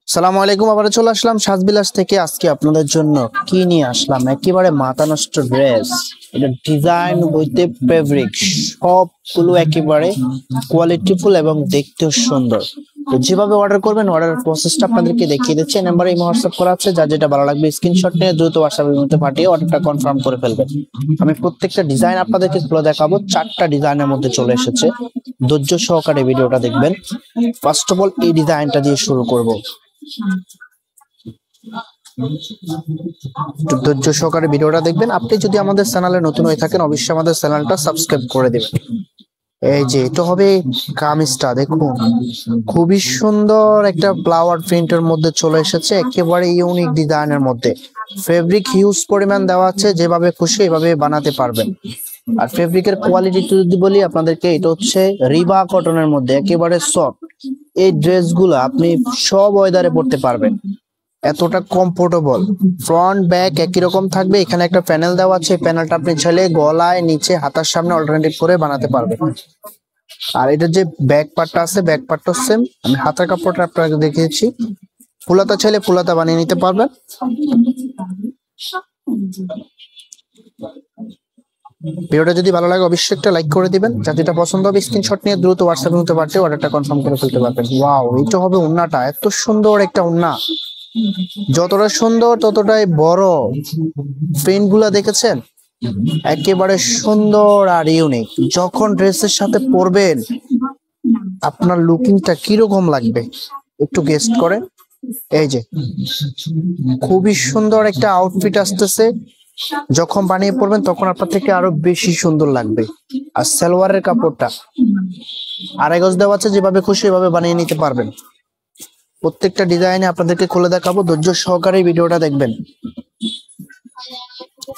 সালামু আলাইকুম। আবার চলে আসলাম সাজবিলাস থেকে। আজকে আপনাদের জন্য কি নিয়ে আসলাম, একেবারে মাথা নষ্ট ড্রেস। এটা ডিজাইন বইতে ফেব্রিক সবগুলো একেবারে কোয়ালিটিফুল এবং দেখতেও সুন্দর। তো যেভাবে অর্ডার করবেন অর্ডার প্রসেসটা আপনাদেরকে দেখিয়ে দিচ্ছি। নাম্বারে ইমো হোয়াটসঅ্যাপ করা আছে, যার যেটা ভালো লাগবে স্ক্রিনশট নিয়ে দ্রুত হোয়াটসঅ্যাপের মধ্যে পাঠিয়ে অর্ডারটা কনফার্ম করে ফেলবেন। আমি প্রত্যেকটা ডিজাইন আপনাদেরকে খুলে দেখাবো। 4টা ডিজাইনের মধ্যে চলে এসেছে, ধৈর্য সহকারে ভিডিওটা দেখবেন। ফার্স্ট অফ অল এই ডিজাইনটা দিয়ে শুরু করব। ধৈর্য সহকারে ভিডিওটা দেখবেন। আপনি যদি আমাদের চ্যানেলে নতুন হয়ে থাকেন অবশ্যই আমাদের চ্যানেলটা সাবস্ক্রাইব করে দিবেন। এই যে এটা হবে কামিজটা, দেখুন খুবই সুন্দর একটা ফ্লাওয়ার প্রিন্টের মধ্যে চলে এসেছে, একেবারে ইউনিক ডিজাইনের মধ্যে। ফেব্রিক হিউজ পরিমাণ দেওয়া আছে, যেভাবে খুশি এভাবে বানাতে পারবেন। আর ফেব্রিকের কোয়ালিটি যদি বলি আপনাদেরকে, এটা হচ্ছে রিবা কটনের মধ্যে একেবারে সফট। এই ড্রেসগুলো আপনি সব ওয়েদারে পরতে পারবেন, এতটা কমফোর্টেবল। ফ্রন্ট ব্যাক একই রকম থাকবে। এখানে একটা প্যানেল দেওয়া আছে, প্যানেলটা আপনি চাইলে গলায় নিচে হাতার সামনে অল্টারনেটিভ করে বানাতে পারবেন। আর এটা যে ব্যাক পার্টটা আছে, ব্যাক পার্টটা সেম। আমি হাতার কাপড়টা আপনাকে দেখিয়েছি। ফুলাতা চাইলে ফুলাতা বানিয়ে নিতে পারবেন। ভিডিওটা যদি ভালো লাগে অবশ্যই একটা লাইক করে দিবেন। যার যেটা পছন্দ হবে স্ক্রিনশট নিয়ে দ্রুত হোয়াটসঅ্যাপে নিতে পারলে অর্ডারটা কনফার্ম করে ফেলতে পারবেন। ওয়াও, এটা হবে ওন্নাটা, এত সুন্দর একটা ওন্না। যতটা সুন্দর ততটাই বড়। প্রিন্ট গুলা দেখেছেন, একেবারে সুন্দর আর ইউনিক। যখন ড্রেসের সাথে পরবেন আপনার লুকিংটা কিরকম লাগবে একটু গেস্ট করেন। এই যে খুবই সুন্দর একটা আউটফিট আসতেছে, যখন বানিয়ে পরবেন তখন আপনার থেকে আরো বেশি সুন্দর লাগবে। আর সালোয়ারের কাপড়টা 2.5 গজ দেওয়া আছে, যেভাবে খুশি এভাবে বানিয়ে নিতে পারবেন। প্রত্যেকটা ডিজাইনে আপনাদেরকে খুলে দেখাবো, ধৈর্য সহকারে ভিডিওটা দেখবেন।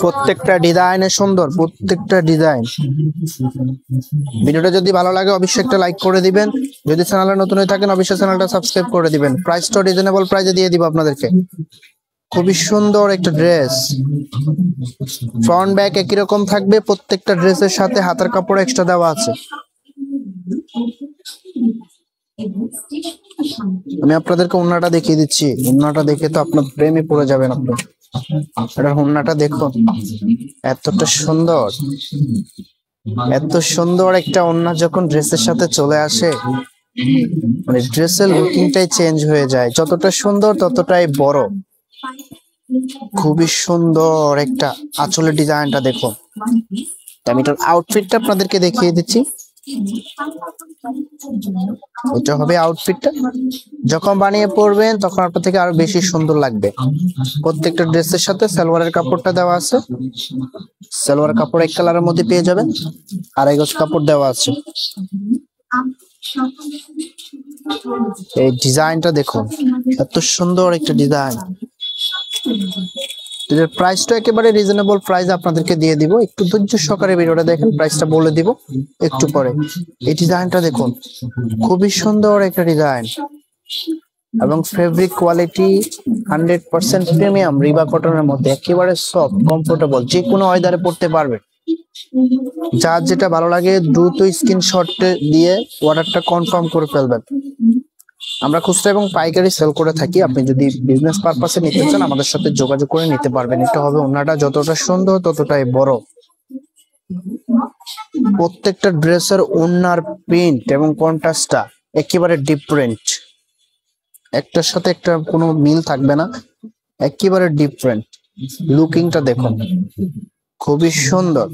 প্রত্যেকটা ডিজাইনে সুন্দর, প্রত্যেকটা ডিজাইন। ভিডিওটা যদি ভালো লাগে অবশ্যই একটা লাইক করে দিবেন। যদি চ্যানেলে নতুন হয়ে থাকেন অবশ্যই চ্যানেলটা সাবস্ক্রাইব করে দিবেন। প্রাইসটা রিজনেবল প্রাইসে দিয়ে দিব আপনাদেরকে। খুবই সুন্দর একটা ড্রেস, ফ্রন্ট ব্যাক একই রকম থাকবে। প্রত্যেকটা ড্রেসের সাথে হাতার কাপড় এক্সট্রা দেওয়া আছে। আমি আপনাদেরকে ওন্নাটা দেখিয়ে দিচ্ছি। ওন্নাটা দেখে তো আপনার প্রেমে পড়ে যাবেন আপনি। এটা ওন্নাটা দেখুন, এতটা সুন্দর, এত সুন্দর একটা ওন্না যখন ড্রেসের সাথে চলে আসে মানে ড্রেসের লুকিংটাই চেঞ্জ হয়ে যায়। যতটা সুন্দর ততটাই বড়। খুবই সুন্দর একটা আঁচলের ডিজাইনটা দেখুন। আমি এটার আউটফিটটা আপনাদেরকে দেখিয়ে দিচ্ছি। এটা হবে আউটফিটটা, যখন বানিয়ে পরবেন তখন আপনার থেকে আরো বেশি সুন্দর লাগবে। প্রত্যেকটা ড্রেসের সাথে সালোয়ারের কাপড়টা দেওয়া আছে। সালোয়ার কাপড় এক কালারের মধ্যে পেয়ে যাবেন। 2.5 গজ কাপড় দেওয়া আছে। এই ডিজাইনটা দেখুন, এত সুন্দর একটা ডিজাইন। এর প্রাইসটা একেবারে রিজনেবল প্রাইস আপনাদেরকে দিয়ে দিব। একটু ধৈর্য সহকারে ভিডিওটা দেখেন, প্রাইসটা বলে দিব একটু পরে। এই ডিজাইনটা দেখুন, খুবই সুন্দর একটা ডিজাইন এবং ফেব্রিক কোয়ালিটি 100% প্রিমিয়াম রিবা কটনের মধ্যে, একেবারে সফট কমফোর্টেবল, যে কোনো ওয়েদারে পরতে পারবে। যার যেটা ভালো লাগে দ্রুত স্ক্রিনশট দিয়ে অর্ডারটা কনফার্ম করে ফেলবেন। আমরা খুচরা এবং পাইকারি সেল করে থাকি। আপনি যদি বিজনেস পারপাসে নিতে চান আমাদের সাথে যোগাযোগ করে নিতে পারবেন। এটা হবে ওন্নাটা, যতটা সুন্দর ততটাই বড়। প্রত্যেকটা ড্রেসের ওন্নার প্রিন্ট এবং কন্ট্রাস্টটা একেবারে ডিফারেন্ট, একটার সাথে একটা কোনো মিল থাকবে না, একেবারে ডিফারেন্ট। লুকিংটা দেখুন, খুবই সুন্দর।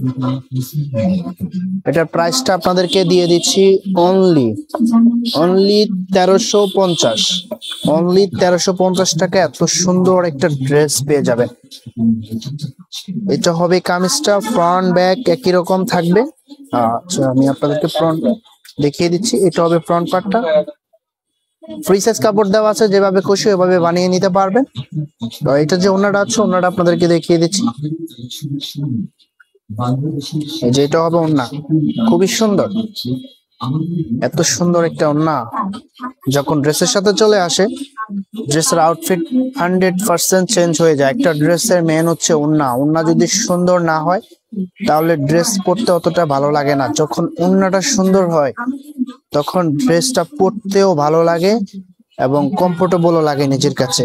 এটার প্রাইসটা আপনাদেরকে দিয়ে দিচ্ছি অনলি 1350। অনলি 1350 টাকা এত সুন্দর একটা ড্রেস পেয়ে যাবেন। এটা হবে কামিজটা, ফ্রন্ট ব্যাক একই রকম থাকবে। আচ্ছা, আমি আপনাদেরকে ফ্রন্ট দেখিয়ে দিচ্ছি। এটা হবে ফ্রন্ট পার্টটা। ফ্রি সাইজ কাপড় দেওয়া আছে, যেভাবে খুশি ওভাবে বানিয়ে নিতে পারবেন। তো এটা যে ওন্নাটা আছে, ওন্নাটা আপনাদেরকে দেখিয়ে দিচ্ছি। এই যে এটা হবে ওন্না, খুবই সুন্দর। এত সুন্দর একটা ওন্না যখন ড্রেসের সাথে চলে আসে ড্রেসের আউটফিট 100% চেঞ্জ হয়ে যায়। একটা ড্রেসের মেন হচ্ছে ওন্না। ওন্না যদি সুন্দর না হয় তাহলে ড্রেস পরতে অতটা ভালো লাগে না। যখন ওন্নাটা সুন্দর হয় তখন ড্রেসটা পরতেও ভালো লাগে এবং কমফোর্টেবলও লাগে নিজের কাছে।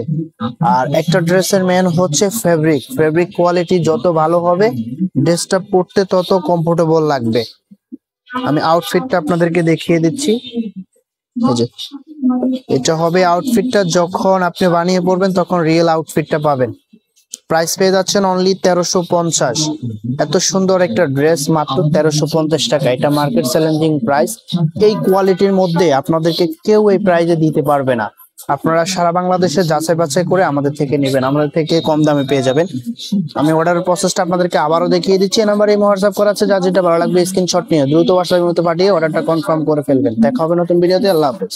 আর একটা ড্রেসের মেন হচ্ছে ফেব্রিক কোয়ালিটি যত ভালো হবে ড্রেসটা পরতে তত কমফোর্টেবল লাগবে। আমি আউটফিটটা আপনাদেরকে দেখিয়ে দিচ্ছি। এই যে এটা হবে আউটফিটটা, যখন আপনি বানিয়ে পরবেন তখন রিয়েল আউটফিটটা পাবেন। প্রাইস পেয়ে যাচ্ছেন অনলি 1350। এত সুন্দর একটা ড্রেস মাত্র 1350 টাকা, এটা মার্কেট চ্যালেঞ্জিং প্রাইস। এই কোয়ালিটির মধ্যে আপনাদেরকে কেউ এই প্রাইজে দিতে পারবে না। আপনারা সারা বাংলাদেশে যাচাই বাছাই করে আমাদের থেকে নেবেন, আমাদের থেকে কম দামে পেয়ে যাবেন। আমি অর্ডারের প্রসেসটা আপনাদেরকে আবারও দেখিয়ে দিচ্ছি। এই নাম্বারে হোয়াটসঅ্যাপ করা আছে, যা যেটা ভালো লাগবে স্ক্রিনশট নিয়ে দ্রুত হোয়াটসঅ্যাপের মধ্যে পাঠিয়ে অর্ডারটা কনফার্ম করে ফেলবেন। দেখা হবে নতুন ভিডিওতে। আল্লাহ হাফেজ।